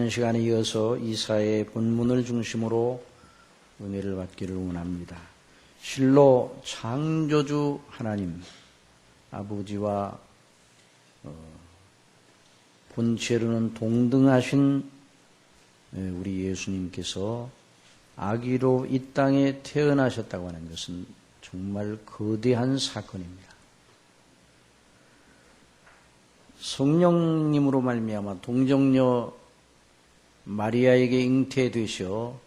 지난 시간에 이어서 이사야의 본문을 중심으로 은혜를 받기를 원합니다. 실로 창조주 하나님 아버지와 본체로는 동등하신 우리 예수님께서 아기로 이 땅에 태어나셨다고 하는 것은 정말 거대한 사건입니다. 성령님으로 말미암아 동정녀 마리아에게 잉태되셔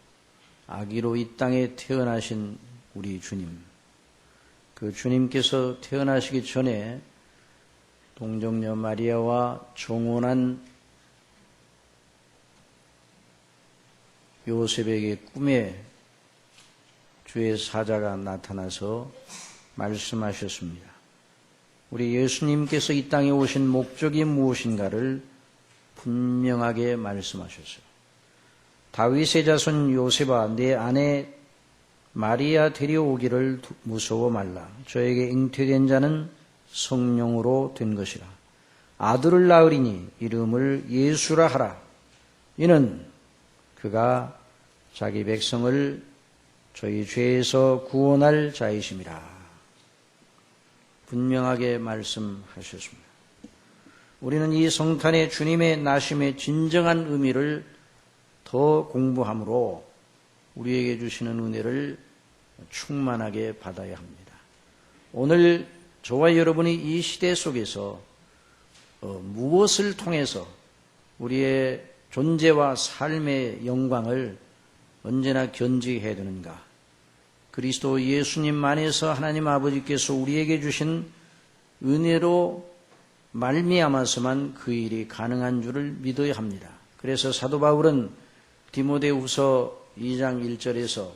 아기로 이 땅에 태어나신 우리 주님, 그 주님께서 태어나시기 전에 동정녀 마리아와 정혼한 요셉에게 꿈에 주의 사자가 나타나서 말씀하셨습니다. 우리 예수님께서 이 땅에 오신 목적이 무엇인가를 분명하게 말씀하셨어요. 다윗의 자손 요셉아, 내 아내 마리아 데려오기를 무서워 말라. 저에게 잉태된 자는 성령으로 된 것이라. 아들을 낳으리니 이름을 예수라 하라. 이는 그가 자기 백성을 저희 죄에서 구원할 자이심이라. 분명하게 말씀하셨습니다. 우리는 이 성탄의 주님의 나심의 진정한 의미를 더 공부함으로 우리에게 주시는 은혜를 충만하게 받아야 합니다. 오늘 저와 여러분이 이 시대 속에서 무엇을 통해서 우리의 존재와 삶의 영광을 언제나 견지해야 되는가? 그리스도 예수님 안에서 하나님 아버지께서 우리에게 주신 은혜로 말미암아서만 그 일이 가능한 줄을 믿어야 합니다. 그래서 사도 바울은 디모데후서 2장 1절에서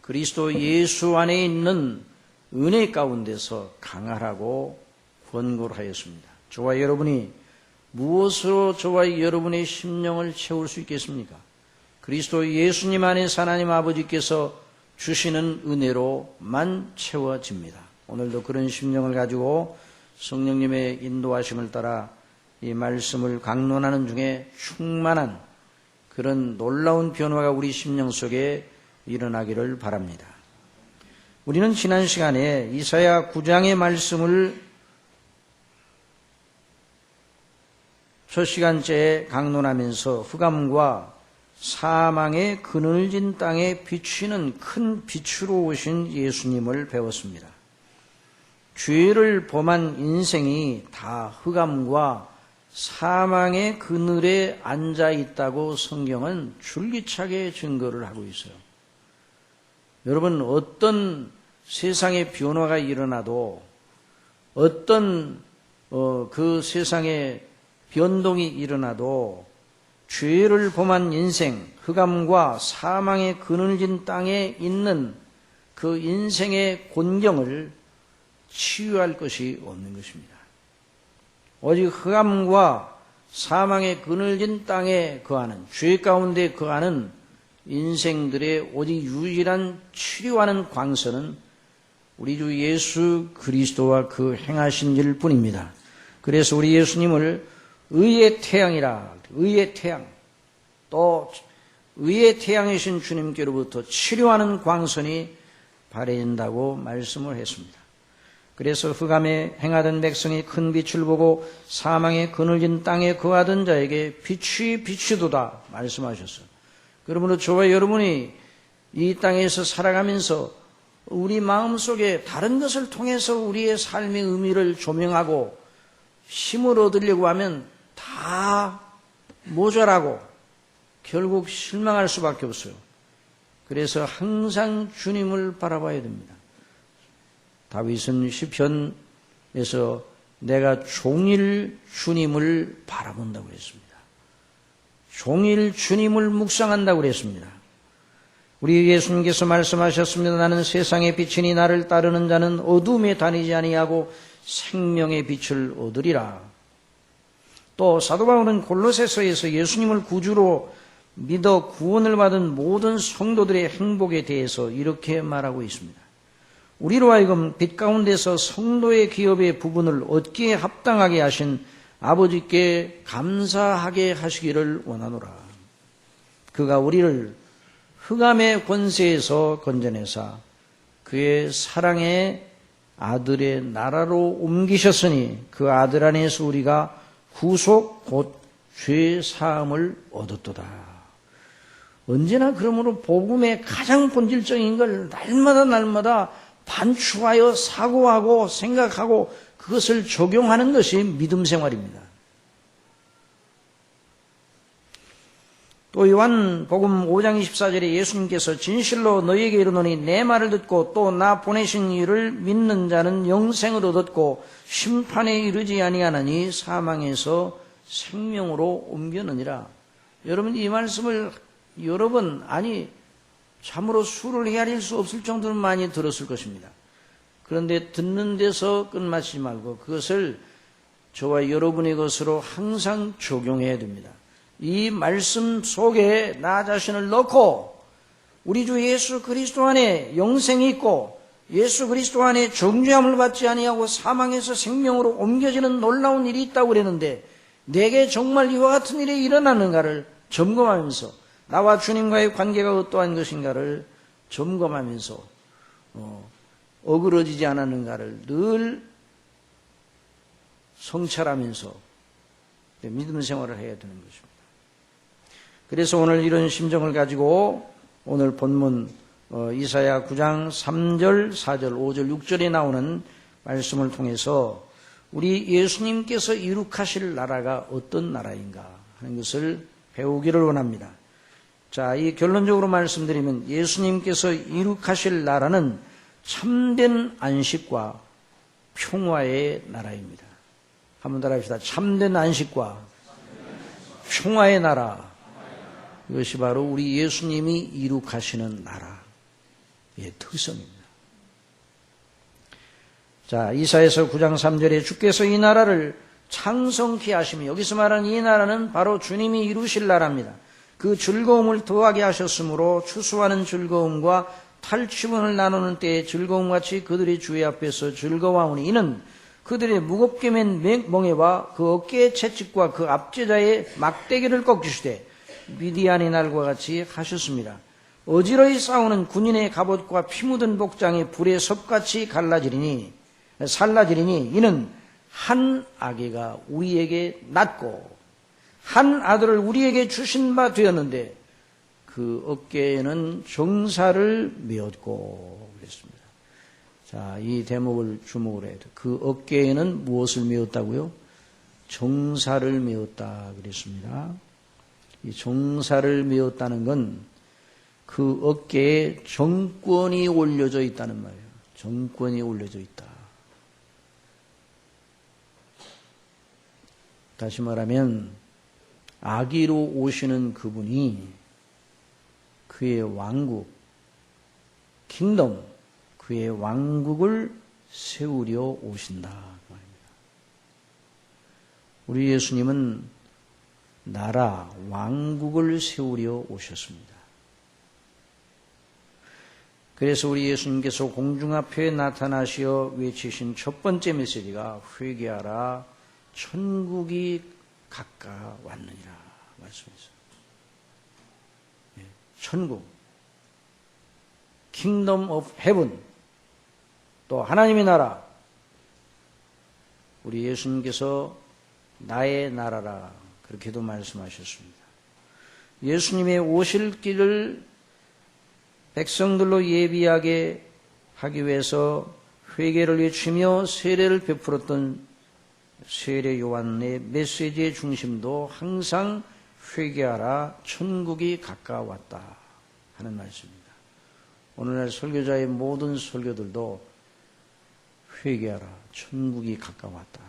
그리스도 예수 안에 있는 은혜 가운데서 강하라고 권고를 하였습니다. 저와 여러분이 무엇으로 저와 여러분의 심령을 채울 수 있겠습니까? 그리스도 예수님 안에서 하나님 아버지께서 주시는 은혜로만 채워집니다. 오늘도 그런 심령을 가지고 성령님의 인도하심을 따라 이 말씀을 강론하는 중에 충만한 그런 놀라운 변화가 우리 심령 속에 일어나기를 바랍니다. 우리는 지난 시간에 이사야 9장의 말씀을 첫 시간째에 강론하면서 흑암과 사망의 그늘진 땅에 비추는 큰 빛으로 오신 예수님을 배웠습니다. 죄를 범한 인생이 다 흑암과 사망의 그늘에 앉아 있다고 성경은 줄기차게 증거를 하고 있어요. 여러분, 어떤 세상의 변화가 일어나도 어떤 그 세상의 변동이 일어나도 죄를 범한 인생, 흑암과 사망의 그늘진 땅에 있는 그 인생의 곤경을 치유할 것이 없는 것입니다. 오직 흑암과 사망의 그늘진 땅에 거하는, 죄 가운데 거하는 인생들의 오직 유일한 치료하는 광선은 우리 주 예수 그리스도와 그 행하신 일 뿐입니다. 그래서 우리 예수님을 의의 태양이라, 의의 태양, 또 의의 태양이신 주님께로부터 치료하는 광선이 발해진다고 말씀을 했습니다. 그래서 흑암에 행하던 백성이 큰 빛을 보고 사망의 그늘진 땅에 거하던 자에게 빛이 비추도다 말씀하셨어요. 그러므로 저와 여러분이 이 땅에서 살아가면서 우리 마음속에 다른 것을 통해서 우리의 삶의 의미를 조명하고 힘을 얻으려고 하면 다 모자라고 결국 실망할 수밖에 없어요. 그래서 항상 주님을 바라봐야 됩니다. 다윗은 시편에서 내가 종일 주님을 바라본다고 했습니다. 종일 주님을 묵상한다고 했습니다. 우리 예수님께서 말씀하셨습니다. 나는 세상의 빛이니 나를 따르는 자는 어둠에 다니지 아니하고 생명의 빛을 얻으리라. 또 사도 바울은 골로새서에서 예수님을 구주로 믿어 구원을 받은 모든 성도들의 행복에 대해서 이렇게 말하고 있습니다. 우리로 하여금 빛 가운데서 성도의 기업의 부분을 얻기에 합당하게 하신 아버지께 감사하게 하시기를 원하노라. 그가 우리를 흑암의 권세에서 건져내사 그의 사랑의 아들의 나라로 옮기셨으니 그 아들 안에서 우리가 구속 곧 죄 사함을 얻었도다. 언제나 그러므로 복음의 가장 본질적인 걸 날마다 반추하여 사고하고 생각하고 그것을 적용하는 것이 믿음 생활입니다. 또 요한복음 5장 24절에 예수님께서 진실로 너희에게 이르노니 내 말을 듣고 또 나 보내신 이를 믿는 자는 영생을 얻었고 심판에 이르지 아니하나니 사망에서 생명으로 옮겨느니라. 여러분 이 말씀을 여러 번 참으로 수를 헤아릴 수 없을 정도로 많이 들었을 것입니다. 그런데 듣는 데서 끝마치지 말고 그것을 저와 여러분의 것으로 항상 적용해야 됩니다. 이 말씀 속에 나 자신을 넣고 우리 주 예수 그리스도 안에 영생이 있고 예수 그리스도 안에 정죄함을 받지 아니하고 사망에서 생명으로 옮겨지는 놀라운 일이 있다고 그랬는데 내게 정말 이와 같은 일이 일어나는가를 점검하면서 나와 주님과의 관계가 어떠한 것인가를 점검하면서 어그러지지 않았는가를 늘 성찰하면서 믿음 생활을 해야 되는 것입니다. 그래서 오늘 이런 심정을 가지고 오늘 본문 이사야 9장 3절, 4절, 5절, 6절에 나오는 말씀을 통해서 우리 예수님께서 이룩하실 나라가 어떤 나라인가 하는 것을 배우기를 원합니다. 자, 이 결론적으로 말씀드리면 예수님께서 이룩하실 나라는 참된 안식과 평화의 나라입니다. 한번 따라합시다. 참된 안식과 평화의 나라. 이것이 바로 우리 예수님이 이룩하시는 나라의 특성입니다. 자, 이사야서 9장 3절에 주께서 이 나라를 창성케 하시며 여기서 말하는 이 나라는 바로 주님이 이루실 나라입니다. 그 즐거움을 더하게 하셨으므로 추수하는 즐거움과 탈취분을 나누는 때의 즐거움같이 그들이 주의 앞에서 즐거워하오니 이는 그들의 무겁게 맨 멍에와 그 어깨의 채찍과 그 압제자의 막대기를 꺾으시되 미디안의 날과 같이 하셨습니다. 어지러이 싸우는 군인의 갑옷과 피 묻은 복장이 불의 섭같이 살라지리니 이는 한 아기가 우리에게 낳고 한 아들을 우리에게 주신 바 되었는데 그 어깨에는 정사를 메었고 그랬습니다. 자, 이 대목을 주목을 해야 돼요. 그 어깨에는 무엇을 메었다고요? 정사를 메었다 그랬습니다. 이 정사를 메었다는 건 그 어깨에 정권이 올려져 있다는 말이에요. 정권이 올려져 있다. 다시 말하면 아기로 오시는 그분이 그의 왕국, 킹덤, 그의 왕국을 세우려 오신다 그 말입니다. 우리 예수님은 나라, 왕국을 세우려 오셨습니다. 그래서 우리 예수님께서 공중 앞에 나타나시어 외치신 첫 번째 메시지가 회개하라, 천국이 가까웠느니라 말씀했어요. 천국, 킹덤 오브 헤븐, 또 하나님의 나라. 우리 예수님께서 나의 나라라 그렇게도 말씀하셨습니다. 예수님의 오실 길을 백성들로 예비하게 하기 위해서 회개를 외치며 세례를 베풀었던 세례 요한의 메시지의 중심도 항상 회개하라, 천국이 가까웠다 하는 말씀입니다. 오늘날 설교자의 모든 설교들도 회개하라, 천국이 가까웠다.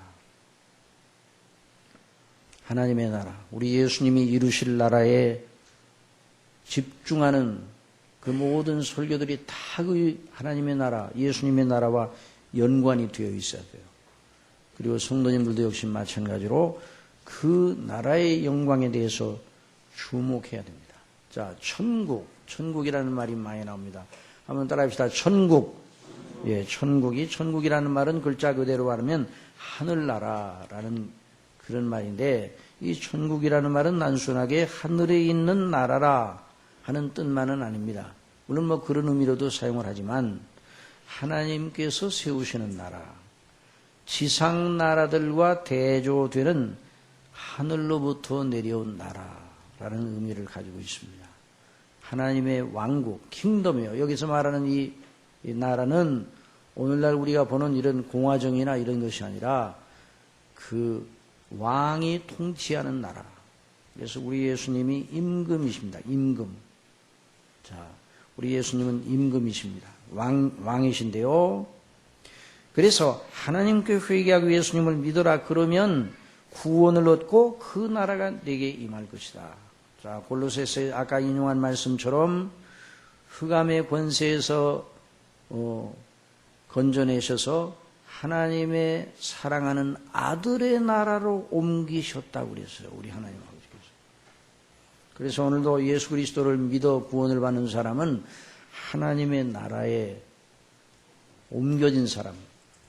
하나님의 나라, 우리 예수님이 이루실 나라에 집중하는 그 모든 설교들이 다 그 하나님의 나라, 예수님의 나라와 연관이 되어 있어야 돼요. 그리고 성도님들도 역시 마찬가지로 그 나라의 영광에 대해서 주목해야 됩니다. 자, 천국이라는 말이 많이 나옵니다. 한번 따라합시다. 천국. 예, 천국이라는 말은 글자 그대로 말하면 하늘나라라는 그런 말인데 이 천국이라는 말은 단순하게 하늘에 있는 나라라 하는 뜻만은 아닙니다. 물론 뭐 그런 의미로도 사용을 하지만 하나님께서 세우시는 나라, 지상 나라들과 대조되는 하늘로부터 내려온 나라라는 의미를 가지고 있습니다. 하나님의 왕국, 킹덤이요. 여기서 말하는 이 나라는 오늘날 우리가 보는 이런 공화정이나 이런 것이 아니라 그 왕이 통치하는 나라. 그래서 우리 예수님이 임금이십니다. 임금. 자, 우리 예수님은 임금이십니다. 왕이신데요. 그래서 하나님께 회개하고 예수님을 믿어라 그러면 구원을 얻고 그 나라가 내게 임할 것이다. 자, 골로새서 아까 인용한 말씀처럼 흑암의 권세에서 건져내셔서 하나님의 사랑하는 아들의 나라로 옮기셨다고 그랬어요. 우리 하나님 아버지께서. 그래서 오늘도 예수 그리스도를 믿어 구원을 받는 사람은 하나님의 나라에 옮겨진 사람,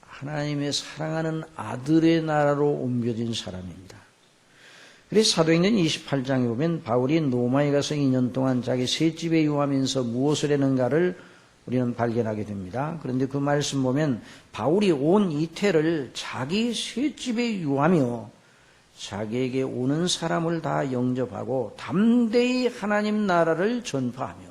하나님의 사랑하는 아들의 나라로 옮겨진 사람입니다. 그래서 사도행전 28장에 보면 바울이 로마에 가서 2년 동안 자기 셋집에 유하면서 무엇을 했는가를 우리는 발견하게 됩니다. 그런데 그 말씀 보면 바울이 온 이태를 자기 셋집에 유하며 자기에게 오는 사람을 다 영접하고 담대히 하나님 나라를 전파하며,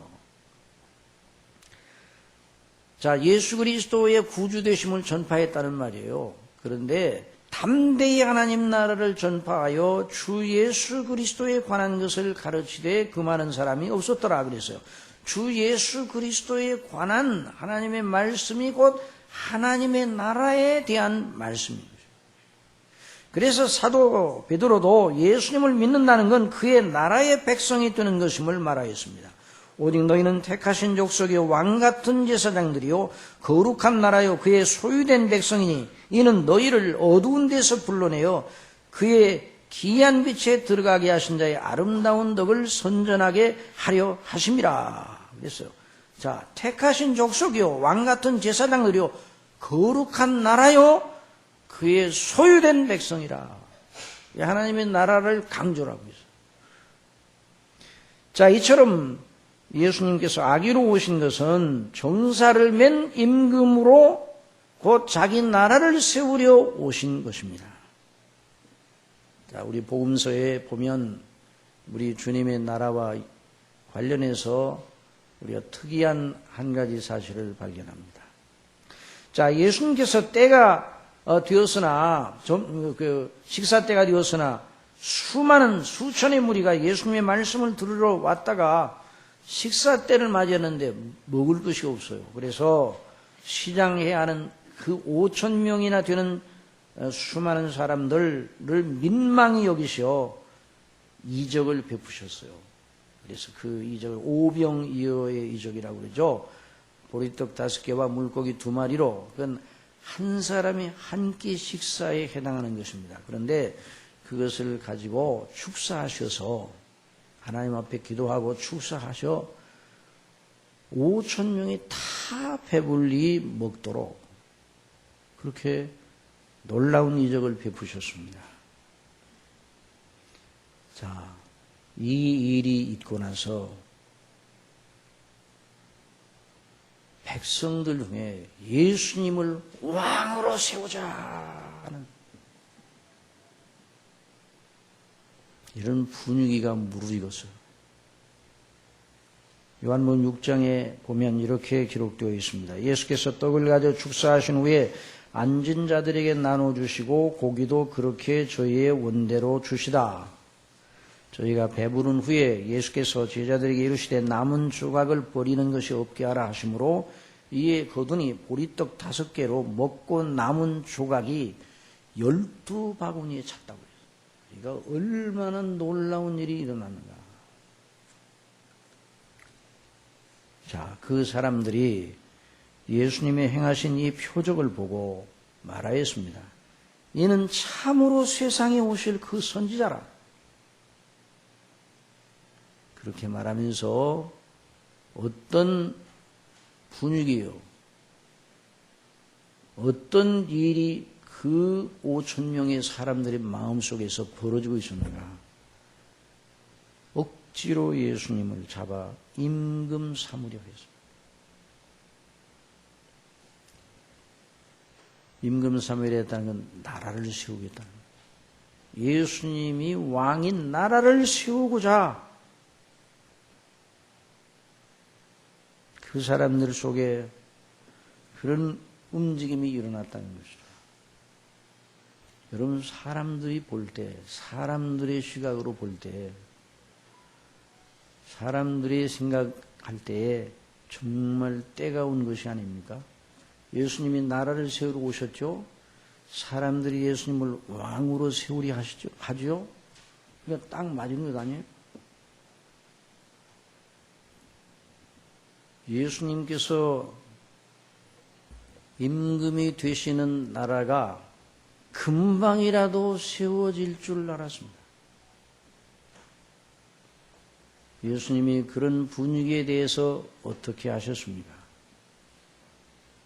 자, 예수 그리스도의 구주되심을 전파했다는 말이에요. 그런데 담대히 하나님 나라를 전파하여 주 예수 그리스도에 관한 것을 가르치되 그 많은 사람이 없었더라 그랬어요. 주 예수 그리스도에 관한 하나님의 말씀이 곧 하나님의 나라에 대한 말씀입니다. 그래서 사도 베드로도 예수님을 믿는다는 건 그의 나라의 백성이 되는 것임을 말하였습니다. 오직 너희는 택하신 족속이요 왕같은 제사장들이요 거룩한 나라요 그의 소유된 백성이니 이는 너희를 어두운 데서 불러내어 그의 기이한 빛에 들어가게 하신 자의 아름다운 덕을 선전하게 하려 하심이라 그랬어요. 자, 택하신 족속이요 왕같은 제사장들이요 거룩한 나라요 그의 소유된 백성이라. 하나님의 나라를 강조하고 있어요. 자, 이처럼 예수님께서 아기로 오신 것은 정사를 맨 임금으로 곧 자기 나라를 세우려 오신 것입니다. 자, 우리 복음서에 보면 우리 주님의 나라와 관련해서 우리가 특이한 한 가지 사실을 발견합니다. 자, 예수님께서 때가 되었으나 식사 때가 되었으나 수많은 수천의 무리가 예수님의 말씀을 들으러 왔다가 식사 때를 맞이했는데 먹을 것이 없어요. 그래서 시장해야 하는 그 5천 명이나 되는 수많은 사람들을 민망히 여기셔 이적을 베푸셨어요. 그래서 그 이적을 오병이어의 이적이라고 그러죠. 보리떡 5개와 물고기 2마리로 그건 한 사람이 한 끼 식사에 해당하는 것입니다. 그런데 그것을 가지고 축사하셔서 하나님 앞에 기도하고 축사하셔 5천 명이 다 배불리 먹도록 그렇게 놀라운 이적을 베푸셨습니다. 자, 이 일이 있고 나서 백성들 중에 예수님을 왕으로 세우자 하는 이런 분위기가 무르익었어요. 요한복음 6장에 보면 이렇게 기록되어 있습니다. 예수께서 떡을 가져 축사하신 후에 앉은 자들에게 나눠주시고 고기도 그렇게 저희의 원대로 주시다. 저희가 배부른 후에 예수께서 제자들에게 이르시되 남은 조각을 버리는 것이 없게 하라 하시므로 이에 거두니 보리떡 5개로 먹고 남은 조각이 12바구니에 찼다고 해요. 그러니까 얼마나 놀라운 일이 일어났는가. 자, 그 사람들이 예수님의 행하신 이 표적을 보고 말하였습니다. 이는 참으로 세상에 오실 그 선지자라. 그렇게 말하면서 어떤 분위기요, 어떤 일이 그 5천 명의 사람들의 마음속에서 벌어지고 있었는가? 억지로 예수님을 잡아 임금 삼으려 했습니다. 임금 삼으려 했다는 건 나라를 세우겠다는 거예요. 예수님이 왕인 나라를 세우고자 그 사람들 속에 그런 움직임이 일어났다는 것이죠. 여러분, 사람들이 볼 때, 사람들의 시각으로 볼 때, 사람들이 생각할 때에 정말 때가 온 것이 아닙니까? 예수님이 나라를 세우러 오셨죠? 사람들이 예수님을 왕으로 세우리 하죠? 그러니까 딱 맞은 것 아니에요? 예수님께서 임금이 되시는 나라가 금방이라도 세워질 줄 알았습니다. 예수님이 그런 분위기에 대해서 어떻게 하셨습니까?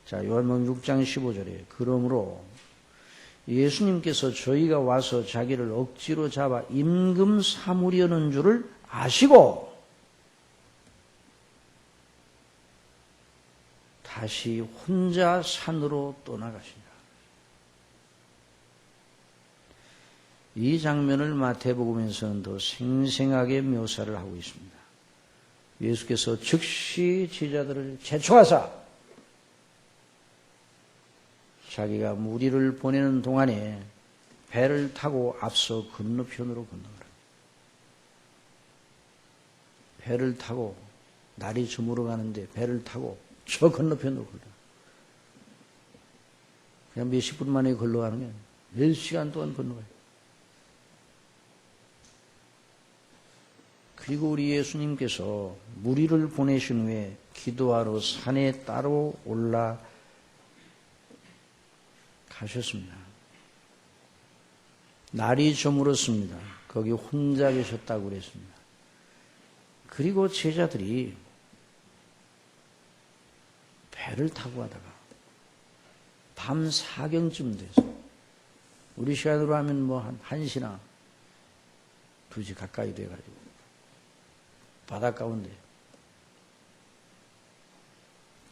자, 요한복음 6장 15절에 그러므로 예수님께서 저희가 와서 자기를 억지로 잡아 임금 삼으려는 줄을 아시고 다시 혼자 산으로 떠나가시니라. 이 장면을 마태복음에서는 더 생생하게 묘사를 하고 있습니다. 예수께서 즉시 제자들을 제초하사 자기가 무리를 보내는 동안에 배를 타고 앞서 건너편으로 건너가라. 배를 타고 날이 저물어 가는데 배를 타고 저 건너편으로 걸어. 그냥 몇십 분 만에 걸러가는 게 몇 시간 동안 건너가요. 그리고 우리 예수님께서 무리를 보내신 후에 기도하러 산에 따로 올라가셨습니다. 날이 저물었습니다. 거기 혼자 계셨다고 그랬습니다. 그리고 제자들이 배를 타고 가다가 밤 4경쯤 돼서 우리 시간으로 하면 뭐 한 1시나 2시 가까이 돼가지고 바닷 가운데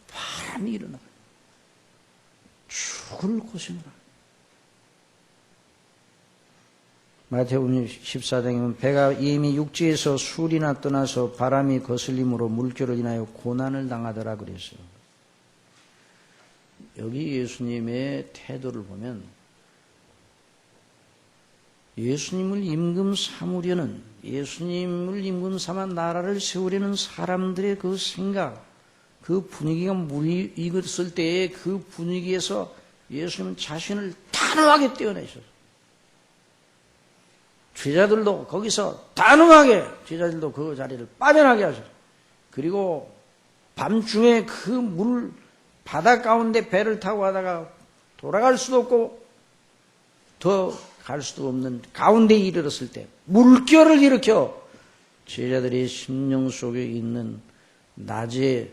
바람이 일어나요. 죽을 고생을 하요. 마태복음 14장에 보면 배가 이미 육지에서 술이나 떠나서 바람이 거슬림으로 물결을 인하여 고난을 당하더라 그랬어요. 여기 예수님의 태도를 보면 예수님을 임금 삼으려는, 예수님을 임금 삼아 나라를 세우려는 사람들의 그 생각, 그 분위기가 무익었을 때의 그 분위기에서 예수님은 자신을 단호하게 떼어내셨어요. 제자들도 거기서 단호하게 제자들도 그 자리를 빠져나게 하셨어요. 그리고 밤중에 그 바다 가운데 배를 타고 가다가 돌아갈 수도 없고 더 갈 수도 없는 가운데에 이르렀을 때 물결을 일으켜 제자들의 심령 속에 있는 낮에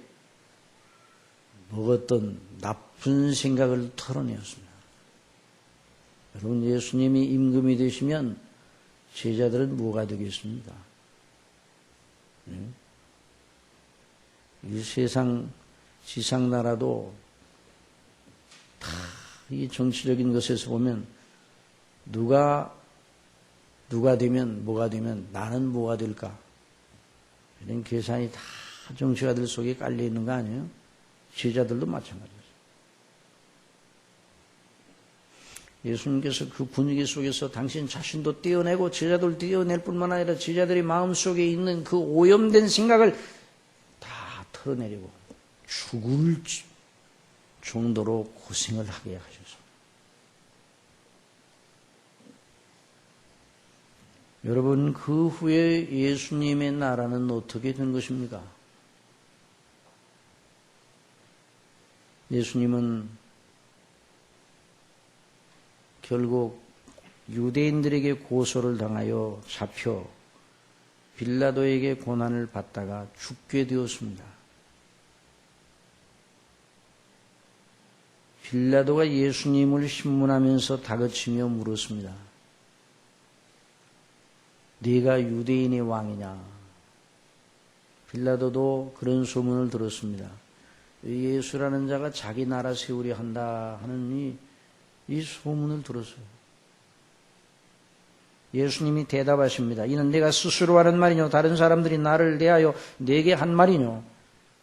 먹었던 나쁜 생각을 털어내었습니다. 여러분, 예수님이 임금이 되시면 제자들은 뭐가 되겠습니까? 이 세상 지상나라도 다 이 정치적인 것에서 보면 누가 되면 뭐가 되면 나는 뭐가 될까? 이런 계산이 다 정치가들 속에 깔려 있는 거 아니에요? 제자들도 마찬가지였어요. 예수님께서 그 분위기 속에서 당신 자신도 떼어내고 제자들 떼어낼 뿐만 아니라 제자들의 마음속에 있는 그 오염된 생각을 다 털어내려고 죽을 정도로 고생을 하게 하셔서 여러분, 그 후에 예수님의 나라는 어떻게 된 것입니까? 예수님은 결국 유대인들에게 고소를 당하여 잡혀 빌라도에게 고난을 받다가 죽게 되었습니다. 빌라도가 예수님을 신문하면서 다그치며 물었습니다. 네가 유대인의 왕이냐? 빌라도도 그런 소문을 들었습니다. 예수라는 자가 자기 나라 세우려 한다 하는 이 소문을 들었어요. 예수님이 대답하십니다. 이는 내가 스스로 하는 말이뇨? 다른 사람들이 나를 대하여 내게 한 말이뇨?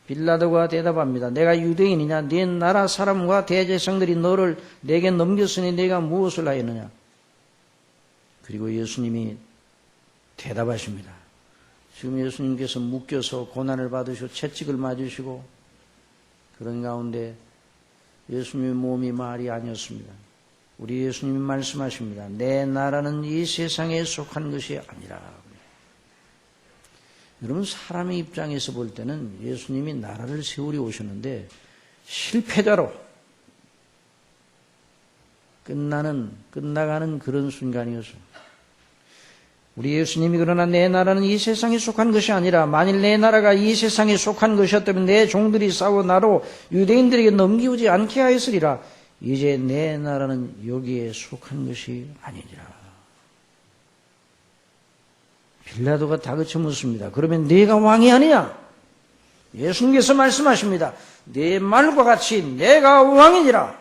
빌라도가 대답합니다. 내가 유대인이냐? 네 나라 사람과 대제사장들이 너를 내게 넘겼으니 내가 무엇을 하였느냐? 그리고 예수님이 대답하십니다. 지금 예수님께서 묶여서 고난을 받으시고 채찍을 맞으시고 그런 가운데 예수님의 몸이 말이 아니었습니다. 우리 예수님이 말씀하십니다. 내 나라는 이 세상에 속한 것이 아니라. 여러분, 사람의 입장에서 볼 때는 예수님이 나라를 세우려 오셨는데 실패자로 끝나가는 그런 순간이었어요. 우리 예수님이 그러나 내 나라는 이 세상에 속한 것이 아니라 만일 내 나라가 이 세상에 속한 것이었다면 내 종들이 싸워 나로 유대인들에게 넘기우지 않게 하였으리라. 이제 내 나라는 여기에 속한 것이 아니니라. 빌라도가 다그쳐 묻습니다. 그러면 네가 왕이 아니냐? 예수님께서 말씀하십니다. 네 말과 같이 내가 왕이니라.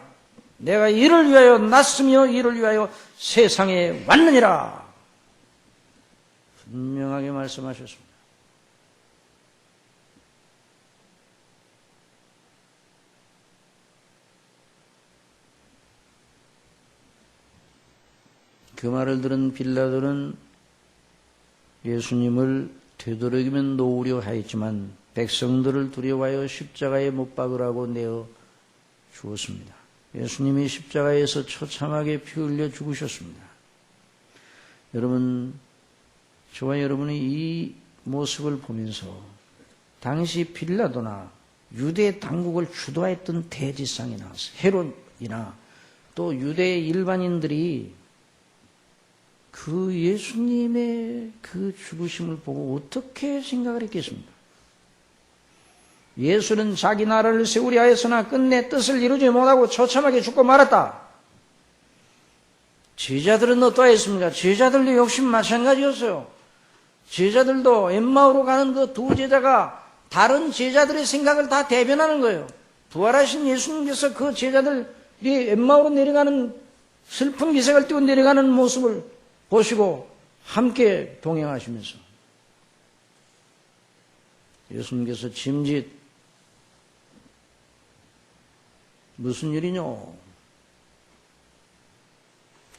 내가 이를 위하여 났으며 이를 위하여 세상에 왔느니라. 분명하게 말씀하셨습니다. 그 말을 들은 빌라도는 예수님을 되도록이면 놓으려 하였지만 백성들을 두려워하여 십자가에 못 박으라고 내어 주었습니다. 예수님이 십자가에서 처참하게 피 흘려 죽으셨습니다. 여러분, 저와 여러분이 이 모습을 보면서 당시 빌라도나 유대 당국을 주도했던 대지상이나 헤롯이나 또 유대 일반인들이 그 예수님의 그 죽으심을 보고 어떻게 생각을 했겠습니까? 예수는 자기 나라를 세우려 하였으나 끝내 뜻을 이루지 못하고 처참하게 죽고 말았다. 제자들은 어떠했습니까? 제자들도 역시 마찬가지였어요. 제자들도 엠마오로 가는 그 두 제자가 다른 제자들의 생각을 다 대변하는 거예요. 부활하신 예수님께서 그 제자들이 엠마오로 내려가는 슬픈 기색을 띠고 내려가는 모습을 보시고 함께 동행하시면서 예수님께서 짐짓 무슨 일이뇨?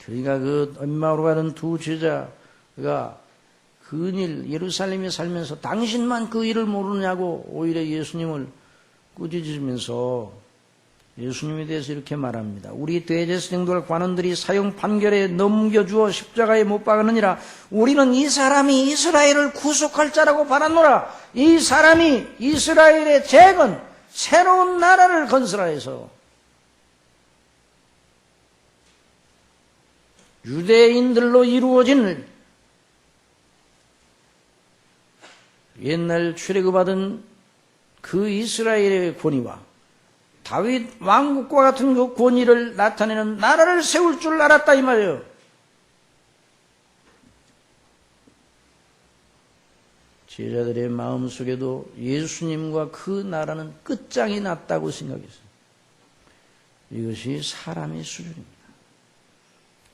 그러니까 그 엠마오로 가는 두 제자가 그일 예루살렘에 살면서 당신만 그 일을 모르냐고 오히려 예수님을 꾸짖으면서 예수님에 대해서 이렇게 말합니다. 우리 대제사장들 관원들이 사형 판결에 넘겨주어 십자가에 못 박았느니라. 우리는 이 사람이 이스라엘을 구속할 자라고 바랐노라. 이 사람이 이스라엘의 재건 새로운 나라를 건설하여서 유대인들로 이루어진 옛날 출애굽받은 그 이스라엘의 권위와 다윗 왕국과 같은 그 권위를 나타내는 나라를 세울 줄 알았다 이 말이에요. 제자들의 마음속에도 예수님과 그 나라는 끝장이 났다고 생각했어요. 이것이 사람의 수준입니다.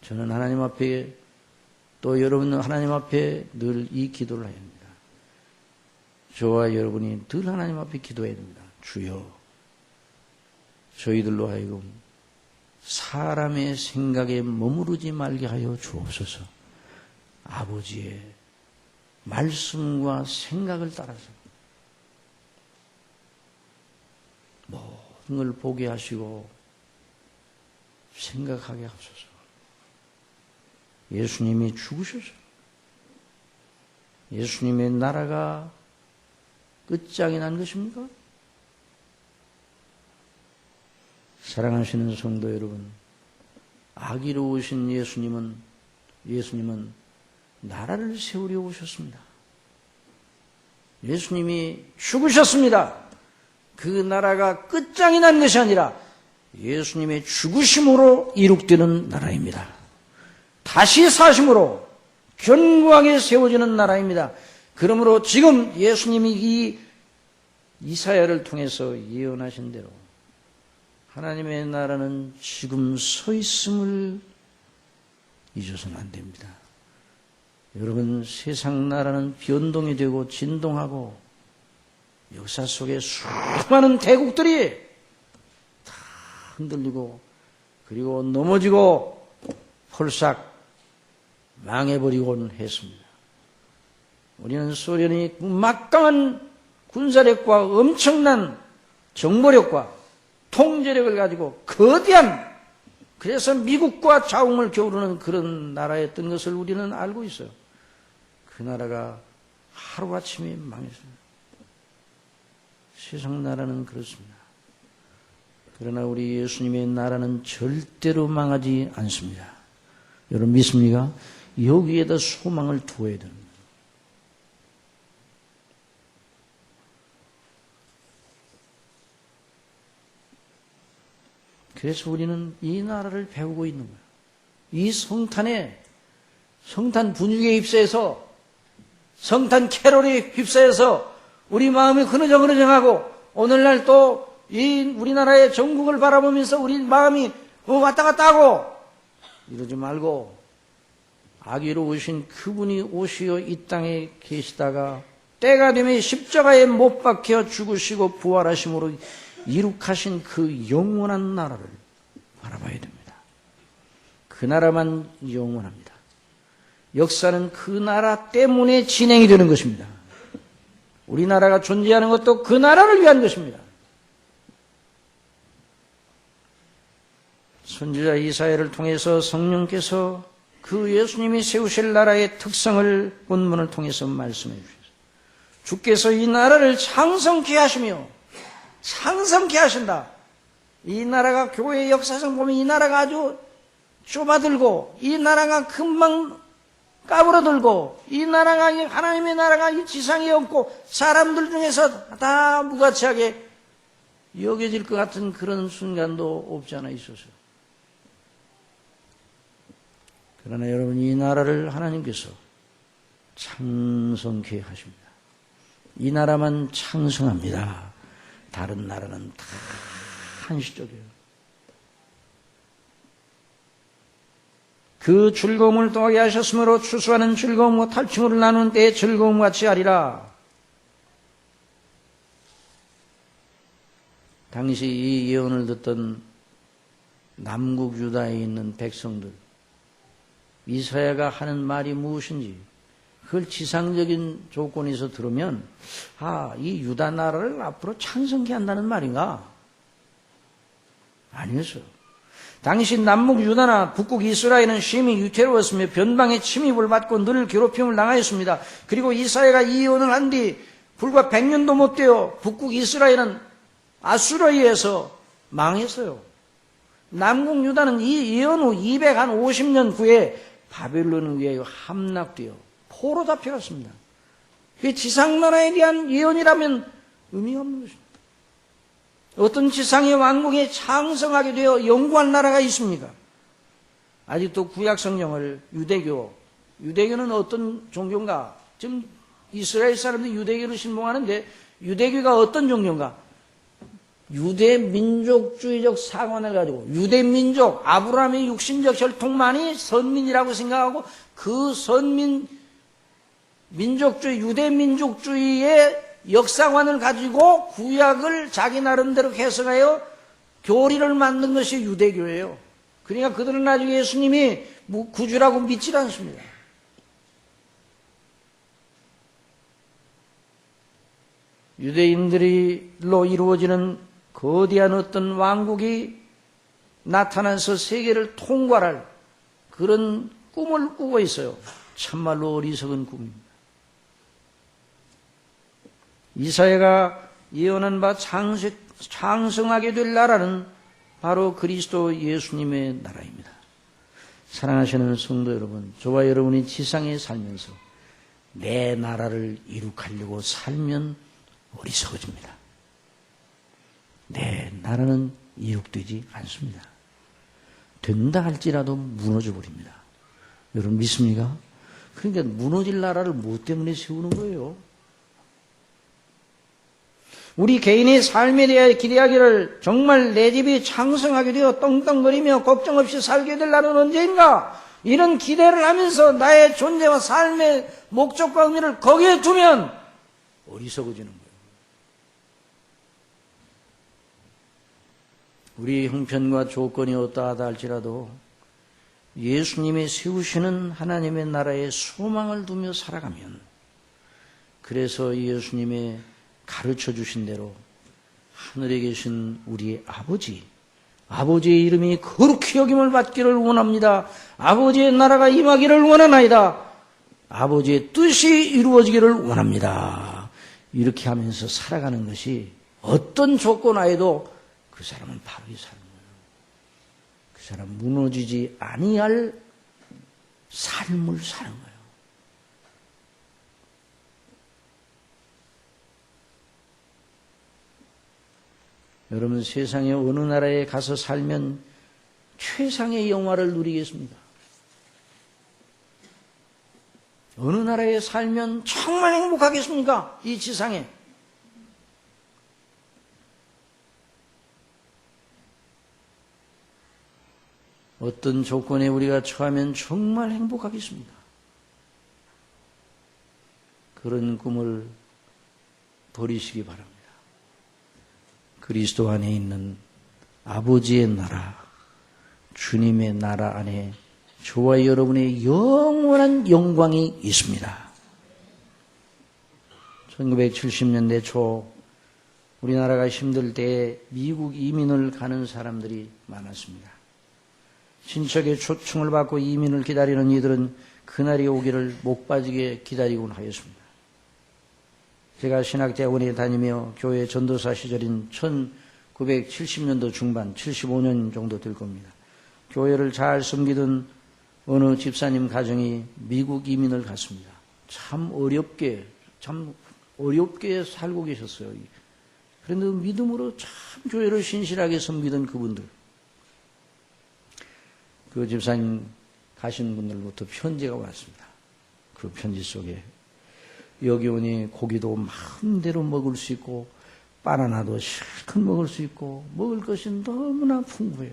저는 하나님 앞에 또 여러분은 하나님 앞에 늘 이 기도를 해야 합니다. 저와 여러분이 늘 하나님 앞에 기도해야 됩니다. 주여, 저희들로 하여금 사람의 생각에 머무르지 말게 하여 주옵소서. 아버지의 말씀과 생각을 따라서 모든 걸 보게 하시고 생각하게 하소서. 예수님이 죽으셔서 예수님의 나라가 끝장이 난 것입니까? 사랑하시는 성도 여러분, 아기로 오신 예수님은 나라를 세우려 오셨습니다. 예수님이 죽으셨습니다. 그 나라가 끝장이 난 것이 아니라 예수님의 죽으심으로 이룩되는 나라입니다. 다시 사심으로 견고하게 세워지는 나라입니다. 그러므로 지금 예수님이 이 이사야를 통해서 예언하신 대로 하나님의 나라는 지금 서 있음을 잊어서는 안 됩니다. 여러분, 세상 나라는 변동이 되고 진동하고 역사 속에 수많은 대국들이 다 흔들리고 그리고 넘어지고 폴싹 망해버리곤 했습니다. 우리는 소련이 막강한 군사력과 엄청난 정보력과 통제력을 가지고 거대한, 그래서 미국과 자웅을 겨루는 그런 나라였던 것을 우리는 알고 있어요. 그 나라가 하루아침에 망했습니다. 세상 나라는 그렇습니다. 그러나 우리 예수님의 나라는 절대로 망하지 않습니다. 여러분 믿습니까? 여기에다 소망을 두어야 됩니다. 그래서 우리는 이 나라를 배우고 있는 거예요. 이 성탄 분위기에 휩싸여서, 성탄 캐롤에 휩싸여서 우리 마음이 흐느적흐느적하고 오늘날 또 이 우리나라의 전국을 바라보면서 우리 마음이 왔다 갔다 하고 이러지 말고 아기로 오신 그분이 오시어 이 땅에 계시다가 때가 되면 십자가에 못 박혀 죽으시고 부활하심으로 이룩하신 그 영원한 나라를 바라봐야 됩니다. 그 나라만 영원합니다. 역사는 그 나라 때문에 진행이 되는 것입니다. 우리나라가 존재하는 것도 그 나라를 위한 것입니다. 선지자 이사야를 통해서 성령께서 그 예수님이 세우실 나라의 특성을 본문을 통해서 말씀해 주셨습니다. 주께서 이 나라를 창성케 하시며, 창성케 하신다. 이 나라가 교회의 역사상 보면 이 나라가 아주 좁아들고 이 나라가 금방 까불어들고 이 나라가, 하나님의 나라가 이 지상에 없고 사람들 중에서 다 무가치하게 여겨질 것 같은 그런 순간도 없지 않아 있었어요. 그러나 여러분, 이 나라를 하나님께서 창성케 하십니다. 이 나라만 창성합니다. 다른 나라는 다 한시적이에요. 그 즐거움을 더하게 하셨으므로 추수하는 즐거움과 탈취물을 나누는 때의 즐거움같이 하리라. 당시 이 예언을 듣던 남국 유다에 있는 백성들, 이사야가 하는 말이 무엇인지 그걸 지상적인 조건에서 들으면 이 유다 나라를 앞으로 창성케 한다는 말인가? 아니었어요. 당시 남북 유다나 북극 이스라엘은 심히 유태로웠으며 변방의 침입을 받고 늘 괴롭힘을 당하였습니다. 그리고 이사야가 이 예언을 한 뒤 불과 100년도 못 되어 북극 이스라엘은 아수르에 의해서 망했어요. 남북 유다는 이 예언 후 250년 후에 바벨론에 의해 함락되어 포로 잡혀갔습니다. 그게 지상나라에 대한 예언이라면 의미가 없는 것입니다. 어떤 지상의 왕국에 창성하게 되어 영구한 나라가 있습니까? 아직도 구약 성경을 유대교는 어떤 종교인가? 지금 이스라엘 사람들이 유대교를 신봉하는데 유대교가 어떤 종교인가? 유대민족주의적 사관을 가지고 유대민족, 아브라함의 육신적 혈통만이 선민이라고 생각하고 그 민족주의, 유대민족주의의 역사관을 가지고 구약을 자기 나름대로 해석하여 교리를 만든 것이 유대교예요. 그러니까 그들은 나중에 예수님이 구주라고 믿지 않습니다. 유대인들로 이루어지는 거대한 어떤 왕국이 나타나서 세계를 통괄할 그런 꿈을 꾸고 있어요. 참말로 어리석은 꿈입니다. 이사야가 예언한 바 창성하게 될 나라는 바로 그리스도 예수님의 나라입니다. 사랑하시는 성도 여러분, 저와 여러분이 지상에 살면서 내 나라를 이룩하려고 살면 어리석어집니다. 내 나라는 이룩되지 않습니다. 된다 할지라도 무너져 버립니다. 여러분 믿습니까? 그러니까 무너질 나라를 무엇 때문에 세우는 거예요? 우리 개인의 삶에 대해 기대하기를 정말 내 집이昌盛하게 되어 떵떵거리며 걱정 없이 살게 될 날은 언제인가? 이런 기대를 하면서 나의 존재와 삶의 목적과 의미를 거기에 두면 어리석어지는 거예요. 우리 형편과 조건이 어떠하다 할지라도 예수님이 세우시는 하나님의 나라에 소망을 두며 살아가면, 그래서 예수님의 가르쳐 주신 대로 하늘에 계신 우리 아버지의 이름이 거룩히 여김을 받기를 원합니다. 아버지의 나라가 임하기를 원하나이다. 아버지의 뜻이 이루어지기를 원합니다. 이렇게 하면서 살아가는 것이 어떤 조건 하에도 그 사람은 바로 이 사람. 그 사람 무너지지 아니할 삶을 사는 거예요. 여러분 세상의 어느 나라에 가서 살면 최상의 영화를 누리겠습니까? 어느 나라에 살면 정말 행복하겠습니까? 이 지상에. 어떤 조건에 우리가 처하면 정말 행복하겠습니다. 그런 꿈을 버리시기 바랍니다. 그리스도 안에 있는 아버지의 나라, 주님의 나라 안에 저와 여러분의 영원한 영광이 있습니다. 1970년대 초 우리나라가 힘들 때 미국 이민을 가는 사람들이 많았습니다. 친척의 초청을 받고 이민을 기다리는 이들은 그날이 오기를 목 빠지게 기다리곤 하였습니다. 제가 신학대학원에 다니며 교회 전도사 시절인 1970년도 중반, 75년 정도 될 겁니다. 교회를 잘 섬기던 어느 집사님 가정이 미국 이민을 갔습니다. 참 어렵게 살고 계셨어요. 그런데 믿음으로 참 교회를 신실하게 섬기던 그분들. 그 집사님 가신 분들로부터 편지가 왔습니다. 그 편지 속에 여기 오니 고기도 마음대로 먹을 수 있고 바나나도 실컷 먹을 수 있고 먹을 것이 너무나 풍부해요.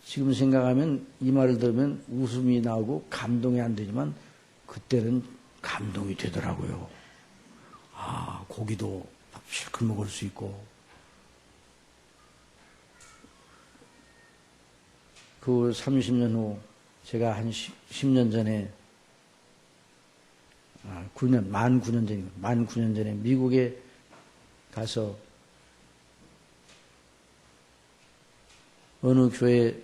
지금 생각하면 이 말을 들으면 웃음이 나오고 감동이 안 되지만 그때는 감동이 되더라고요. 아, 고기도 실컷 먹을 수 있고. 그 30년 후 제가 한 10년 전에 만 9년 전에 미국에 가서 어느 교회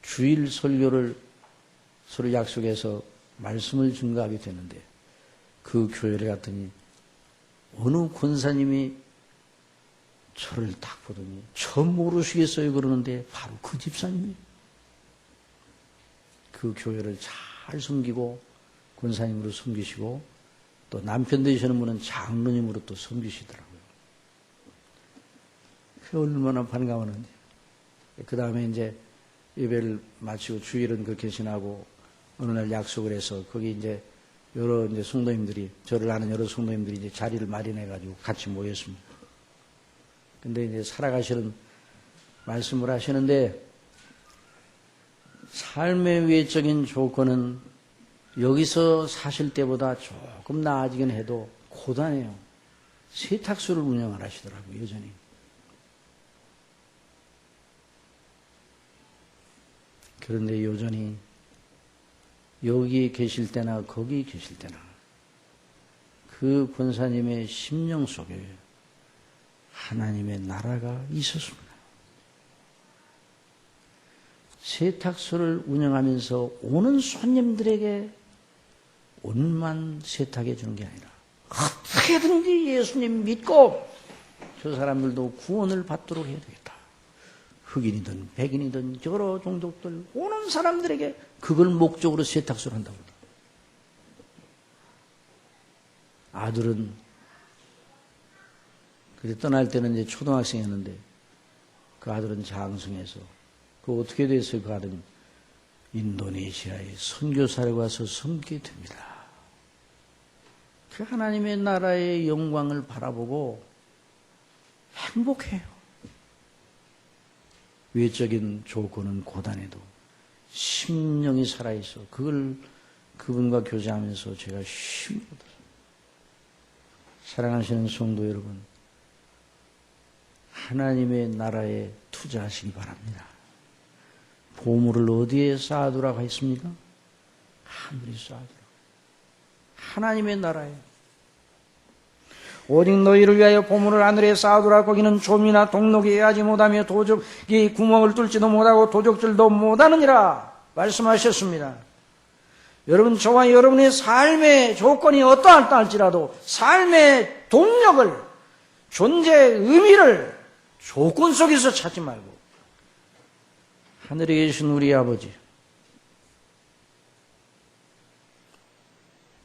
주일 설교를 서로 약속해서 말씀을 증거하게 되는데 그 교회를 갔더니 어느 권사님이 저를 딱 보더니 처음 모르시겠어요 그러는데 바로 그 집사님이 그 교회를 잘 섬기고 권사님으로 섬기시고 또 남편 되시는 분은 장로님으로 또 섬기시더라고요. 그 얼마나 반가웠는지. 그 다음에 이제 예배를 마치고 주일은 그렇게 지나고 어느 날 약속을 해서 거기 이제 여러 이제 성도님들이 저를 아는 여러 성도님들이 이제 자리를 마련해가지고 같이 모였습니다. 근데 이제 살아가시는 말씀을 하시는데 삶의 외적인 조건은 여기서 사실 때보다 조금 나아지긴 해도 고단해요. 세탁소를 운영을 하시더라고요, 여전히. 그런데 여전히 여기 계실 때나 거기 계실 때나 그 권사님의 심령 속에 하나님의 나라가 있었습니다. 세탁소를 운영하면서 오는 손님들에게 옷만 세탁해 주는 게 아니라 어떻게든지 예수님 믿고 저 사람들도 구원을 받도록 해야 되겠다. 흑인이든 백인이든 여러 종족들 오는 사람들에게 그걸 목적으로 세탁소를 한다고. 아들은 그때 떠날 때는 이제 초등학생이었는데 그 아들은 장성해서 그 어떻게 됐어요? 그 아들은 인도네시아에 선교사를 가서 섬기게 됩니다. 그 하나님의 나라의 영광을 바라보고 행복해요. 외적인 조건은 고단해도 심령이 살아있어. 그걸 그분과 교제하면서 제가 힘을 얻었어요. 사랑하시는 성도 여러분, 하나님의 나라에 투자하시기 바랍니다. 보물을 어디에 쌓아두라고 했습니까? 하늘에 쌓아두라고. 하나님의 나라에. 오직 너희를 위하여 보물을 하늘에 쌓아두라. 거기는 좀이나 동록이 하지 못하며 도적이 구멍을 뚫지도 못하고 도적질도 못하느니라 말씀하셨습니다. 여러분, 저와 여러분의 삶의 조건이 어떠할까 할지라도 삶의 동력을, 존재의 의미를 조건 속에서 찾지 말고 하늘에 계신 우리 아버지,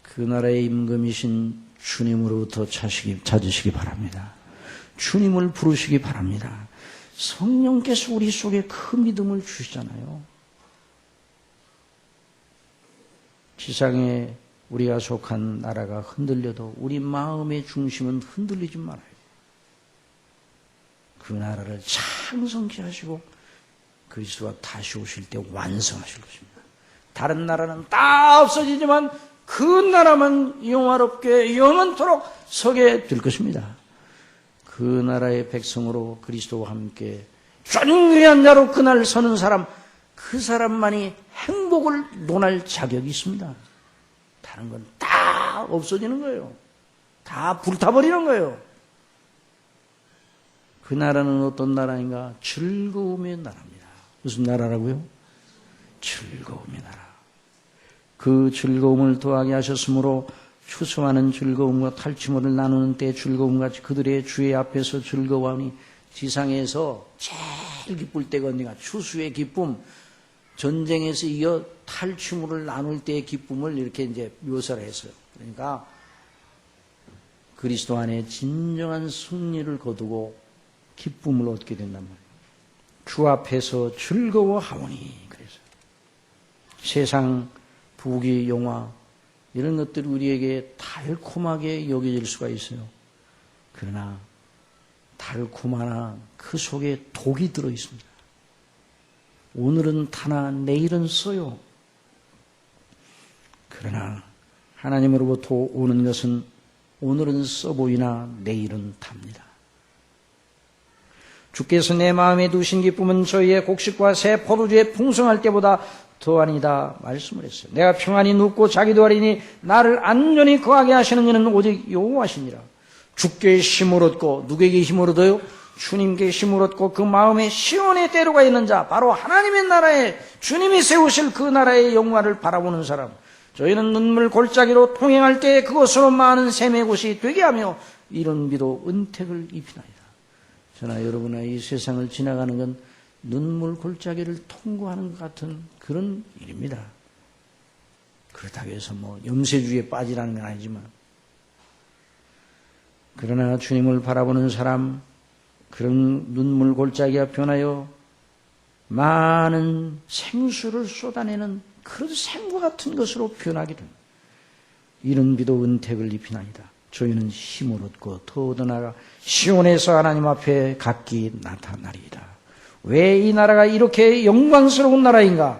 그 나라의 임금이신 주님으로부터 찾으시기 바랍니다. 주님을 부르시기 바랍니다. 성령께서 우리 속에 큰 믿음을 주시잖아요. 지상에 우리가 속한 나라가 흔들려도 우리 마음의 중심은 흔들리지 말아요. 그 나라를 창성케 하시고 그리스도가 다시 오실 때 완성하실 것입니다. 다른 나라는 다 없어지지만 그 나라만 영화롭게 영원토록 서게 될 것입니다. 그 나라의 백성으로 그리스도와 함께 존귀한 자로 그날 서는 사람, 그 사람만이 행복을 논할 자격이 있습니다. 다른 건 다 없어지는 거예요. 다 불타버리는 거예요. 그 나라는 어떤 나라인가? 즐거움의 나라입니다. 무슨 나라라고요? 즐거움의 나라. 그 즐거움을 더하게 하셨으므로 추수하는 즐거움과 탈취물을 나누는 때 즐거움같이 그들의 주의 앞에서 즐거워하니, 지상에서 제일 기쁠 때가 언니가 추수의 기쁨, 전쟁에서 이어 탈취물을 나눌 때의 기쁨을 이렇게 이제 묘사를 했어요. 그러니까 그리스도 안에 진정한 승리를 거두고 기쁨을 얻게 된단 말이에요. 주 앞에서 즐거워하오니. 그래서 세상 부귀 영화 이런 것들이 우리에게 달콤하게 여겨질 수가 있어요. 그러나 달콤하나 그 속에 독이 들어 있습니다. 오늘은 타나 내일은 써요. 그러나 하나님으로부터 오는 것은 오늘은 써 보이나 내일은 답니다. 주께서 내 마음에 두신 기쁨은 저희의 곡식과 새 포도주에 풍성할 때보다 더하니다 말씀을 했어요. 내가 평안히 눕고 자기도 하리니 나를 안전히 거하게 하시는 이는 오직 여호와시니라. 주께 힘을 얻고, 누구에게 힘을 얻어요? 주님께 힘을 얻고 그 마음에 시온의 때로가 있는 자, 바로 하나님의 나라에 주님이 세우실 그 나라의 영광을 바라보는 사람. 저희는 눈물 골짜기로 통행할 때 그것으로 많은 샘의 곳이 되게 하며 이런 비도 은택을 입히나이다. 저나 여러분아, 이 세상을 지나가는 건 눈물 골짜기를 통과하는 것 같은 그런 일입니다. 그렇다고 해서 염세주의에 빠지라는 건 아니지만, 그러나 주님을 바라보는 사람, 그런 눈물 골짜기가 변하여 많은 생수를 쏟아내는 그런 샘과 같은 것으로 변하게 됩니다. 이런 비도 은택을 입히나이다. 저희는 힘을 얻고 더 얻어나가 시온에서 하나님 앞에 각기 나타나리이다. 왜 이 나라가 이렇게 영광스러운 나라인가?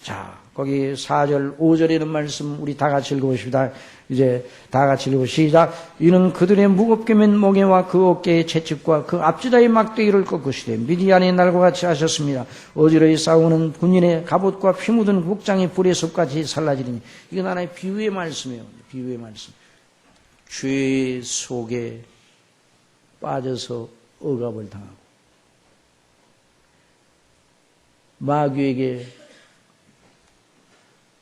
자, 거기 4절, 5절에 있는 말씀 우리 다 같이 읽어보십시다. 이제 다 같이 읽어 시작. 이는 그들의 무겁게 맨 멍에와 그 어깨의 채찍과 그 앞지다의 막대기를 꺾으시되 미디안의 날과 같이 하셨습니다. 어지러이 싸우는 군인의 갑옷과 피 묻은 복장이 불의 숲같이 살라지리니. 이건 하나의 비유의 말씀이에요. 비유의 말씀. 죄 속에 빠져서 억압을 당하고 마귀에게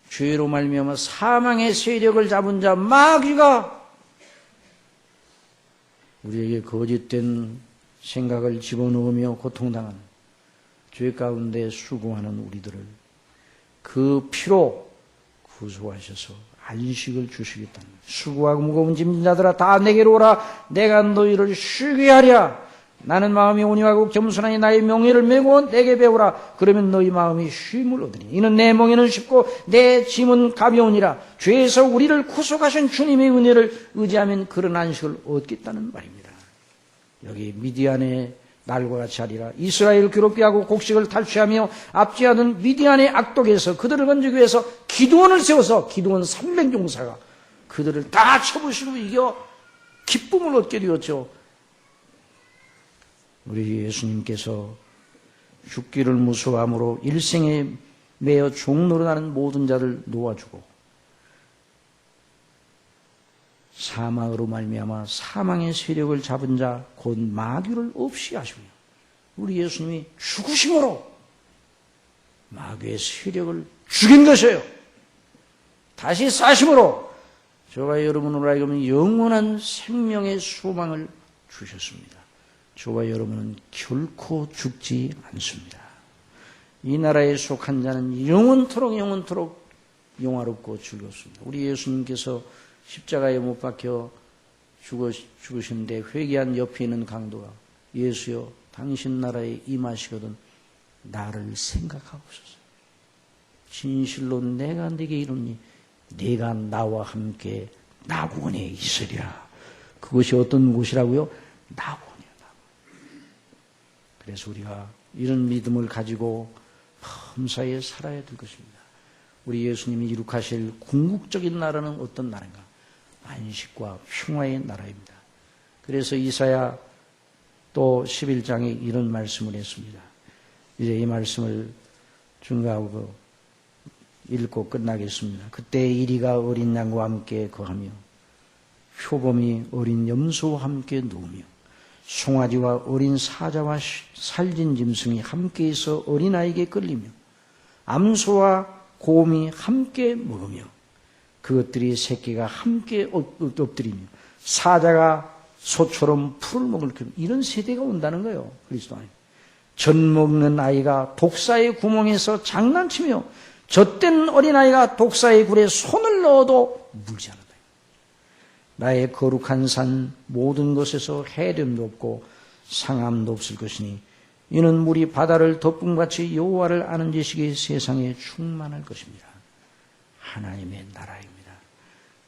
죄로 말미암아 사망의 세력을 잡은 자 마귀가 우리에게 거짓된 생각을 집어넣으며 고통당하는 죄 가운데 수고하는 우리들을 그 피로 구속하셔서 안식을 주시겠다는 거예요. 수고하고 무거운 짐진 자들아 다 내게로 오라. 내가 너희를 쉬게 하랴. 나는 마음이 온유하고 겸손하니 나의 멍에를 메고 내게 배우라. 그러면 너희 마음이 쉼을 얻으니 이는 내 멍에는 쉽고 내 짐은 가벼우니라. 죄에서 우리를 구속하신 주님의 은혜를 의지하면 그런 안식을 얻겠다는 말입니다. 여기 미디안의 날과 같이 하리라. 이스라엘을 괴롭게 하고 곡식을 탈취하며 압제하는 미디안의 악독에서 그들을 건지기 위해서 기드온을 세워서 기드온 300용사가 그들을 다 쳐부시고 이겨 기쁨을 얻게 되었죠. 우리 예수님께서 죽기를 무서워함으로 일생에 매어 종노릇하는 모든 자를 놓아주고 사망으로 말미암아 사망의 세력을 잡은 자 곧 마귀를 없이 하시며 우리 예수님이 죽으심으로 마귀의 세력을 죽인 것이에요. 다시 사심으로 저와 여러분으로 하여금 영원한 생명의 소망을 주셨습니다. 저와 여러분은 결코 죽지 않습니다. 이 나라에 속한 자는 영원토록 영화롭고 즐겁습니다. 우리 예수님께서 십자가에 못 박혀 죽으시는데 회개한 옆에 있는 강도가 예수여 당신 나라에 임하시거든 나를 생각하옵소서. 진실로 내가 네게 이르니 네가 나와 함께 낙원에 있으랴. 그것이 어떤 곳이라고요? 낙원이야. 그래서 우리가 이런 믿음을 가지고 범사에 살아야 될 것입니다. 우리 예수님이 이룩하실 궁극적인 나라는 어떤 나라인가? 안식과 평화의 나라입니다. 그래서 이사야 또 11장에 이런 말씀을 했습니다. 이제 이 말씀을 중간하고 읽고 끝나겠습니다. 그때 이리가 어린 양과 함께 거하며 표범이 어린 염소와 함께 누우며 송아지와 어린 사자와 살진 짐승이 함께 있어 어린아이에게 끌리며 암소와 곰이 함께 먹으며 그것들이 새끼가 함께 엎드리며 사자가 소처럼 풀을 먹을 이런 세대가 온다는 거예요. 그리스도 안에. 젖 먹는 아이가 독사의 구멍에서 장난치며 젖된 어린아이가 독사의 굴에 손을 넣어도 물지 않는다. 나의 거룩한 산 모든 것에서 해됨도 없고 상함도 없을 것이니 이는 물이 바다를 덮음같이 여호와를 아는 지식이 세상에 충만할 것입니다. 하나님의 나라입니다.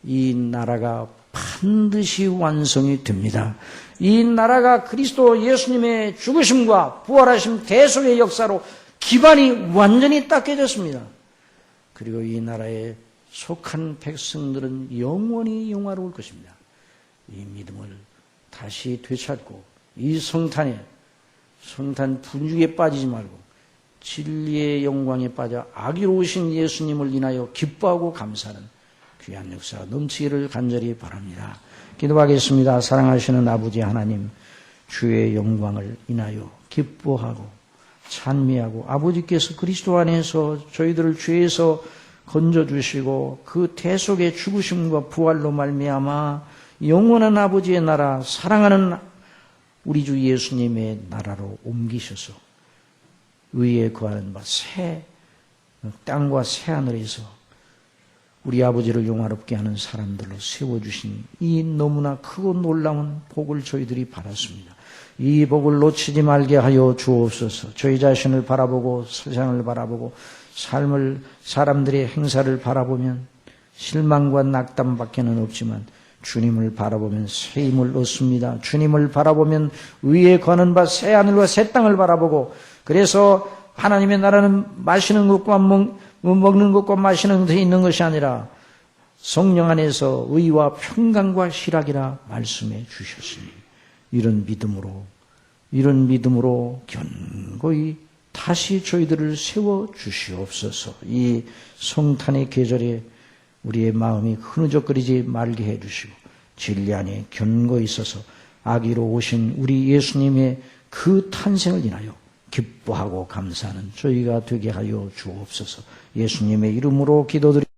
이 나라가 반드시 완성이 됩니다. 이 나라가 그리스도 예수님의 죽으심과 부활하심 대속의 역사로 기반이 완전히 닦여졌습니다. 그리고 이 나라에 속한 백성들은 영원히 영화로울 것입니다. 이 믿음을 다시 되찾고 이 성탄 분죽에 빠지지 말고 진리의 영광에 빠져 악이로우신 예수님을 인하여 기뻐하고 감사하는 귀한 역사 넘치기를 간절히 바랍니다. 기도하겠습니다. 사랑하시는 아버지 하나님, 주의 영광을 인하여 기뻐하고 찬미하고 아버지께서 그리스도 안에서 저희들을 죄에서 건져주시고 그 대속의 죽으심과 부활로 말미암아 영원한 아버지의 나라, 사랑하는 우리 주 예수님의 나라로 옮기셔서 의에 거하는 바 새 땅과 새 하늘에서 우리 아버지를 영화롭게 하는 사람들로 세워주신 이 너무나 크고 놀라운 복을 저희들이 받았습니다. 이 복을 놓치지 말게 하여 주옵소서. 저희 자신을 바라보고 세상을 바라보고 삶을 사람들의 행사를 바라보면 실망과 낙담밖에는 없지만 주님을 바라보면 새 힘을 얻습니다. 주님을 바라보면 위에 거는 바 새 하늘과 새 땅을 바라보고 그래서 하나님의 나라는 마시는 것과 먹는 것과 마시는 것에 있는 것이 아니라 성령 안에서 의와 평강과 희락이라 말씀해 주셨으니 이런 믿음으로 견고히 다시 저희들을 세워 주시옵소서. 이 성탄의 계절에 우리의 마음이 흐느적거리지 말게 해주시고 진리 안에 견고히 있어서 아기로 오신 우리 예수님의 그 탄생을 인하여 기뻐하고 감사하는 저희가 되게 하여 주옵소서. 예수님의 이름으로 기도드립니다.